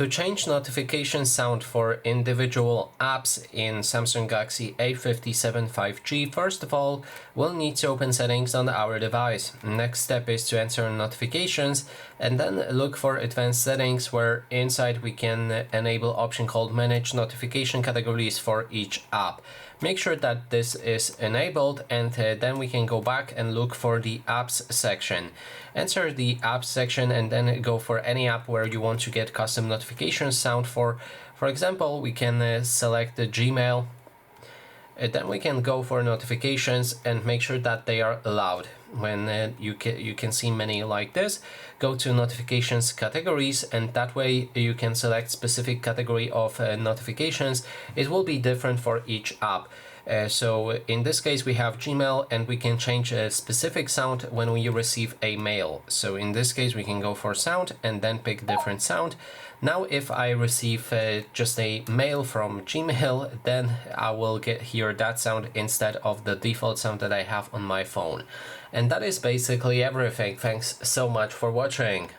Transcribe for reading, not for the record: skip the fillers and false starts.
To change notification sound for individual apps in Samsung Galaxy A57 5G, first of all, we'll need to open settings on our device. Next step is to enter notifications and then look for advanced settings, where inside we can enable option called manage notification categories for each app. Make sure that this is enabled, and then we can go back and look for the apps section. Enter the apps section and then go for any app where you want to get custom notification sound for. For example, we can select the Gmail. Then we can go for notifications and make sure that they are allowed. When you can see many like this, go to notifications categories, and that way you can select specific category of notifications. It will be different for each app. So in this case we have Gmail, and we can change a specific sound when we receive a mail. So in this case we can go for sound and then pick different sound. Now if I receive just a mail from Gmail, then I will hear that sound instead of the default sound that I have on my phone. And that is basically everything. Thanks so much for watching.